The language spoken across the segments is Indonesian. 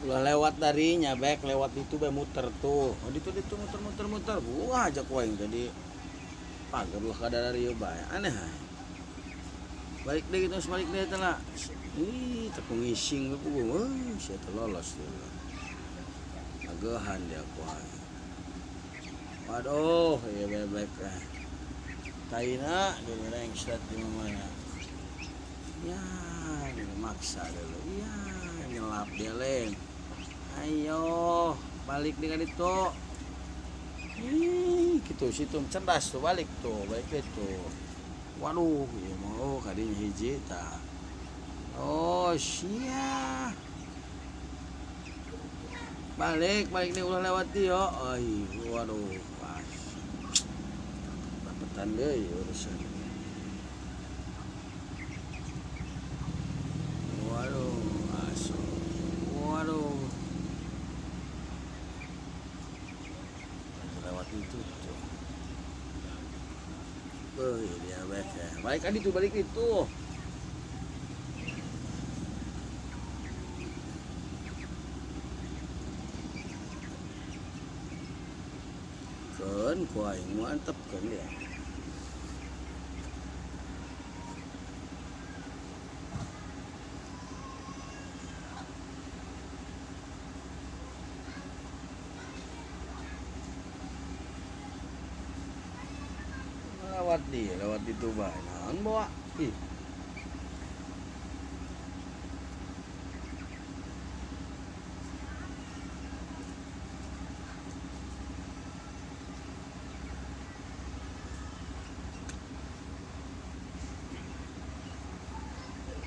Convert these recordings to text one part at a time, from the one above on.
Ulah lewat darinya back lewat itu be muter tuh. Oh itu muter. Wah aja koeng jadi pagar lah kada dari bae. Aneh. Balik deh kita balik deh tala. Ih, takung ngising aku gua. Sia lolos tuh. Agahan dia koeng. Waduh, ya bebek. Taina dia rengset di mana. Ya, dia maksa dulu. Ya, nyelap dia leng. Ayo, balik dengan itu. Gitu situ cerdas tuh balik itu. Waduh, ya mau kadinya hiji ta. Oh, sia. Balik nih ulah lewat dia. Ai, waduh, pas. Dapetan deui urusan. Waduh, aso. Waduh. Lewat itu tuh. Dia baik ya. Balik itu. Kan kuai mantep kan ya. Lewat itu bae. Naon bawa? Ih.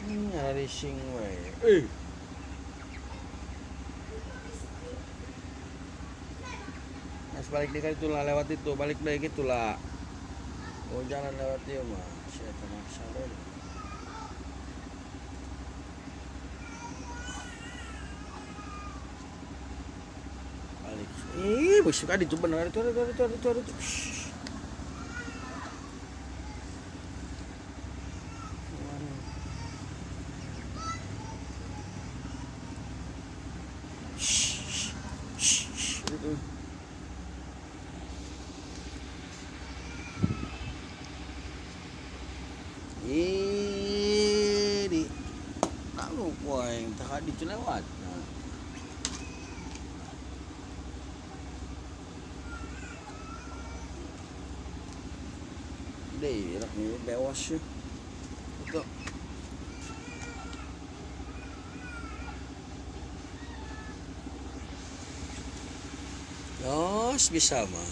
Nyari sing we. Mas balik dekat itulah lewat itu, balik lagi itulah. Oh jangan lewat dia mah, saya termaksa deh. Balik. Busuk ada itu benar itu. Itu. Di lalu poin tak di lewat. Deh, rak ni bewas ya. Itu. Yos bisa mah.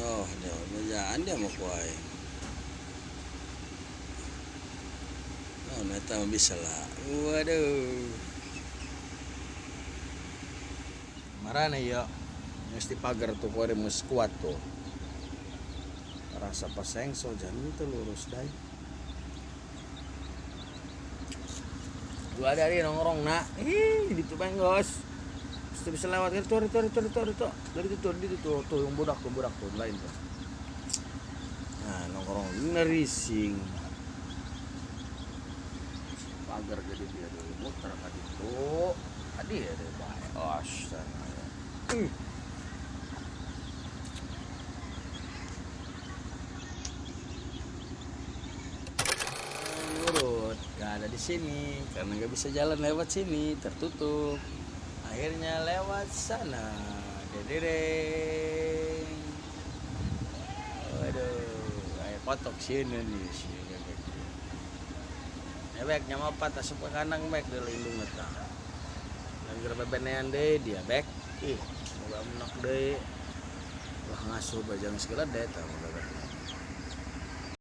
Oh, dia mau kuai. Oh, neta bisa lah. Waduh. Marane ya. Mesti pagar tuh kuai mus kuat tuh. Rasa paseng so jangan itu lurus dai. Gua dari nongkrong nak. Itu penggos. Mesti bisa lewat itu. Dari itu tuh yang budak tuh lain tuh. Nah, nongkrong nerising. Pagar jadi dia dulu muter tadi tuh. Tadi ya deh bae. Astaga. Gak ada di sini karena nggak bisa jalan lewat sini, tertutup. Akhirnya lewat sana. Dedeng. Waduh, kayak potok sini nih sini bebek. Bebeknya mau patah supaya kanang bek dulu indung eta. Dan gara bebenean deh dia bek. Moga menak deh. Lah ngasuh bajang segala deh tah bebek.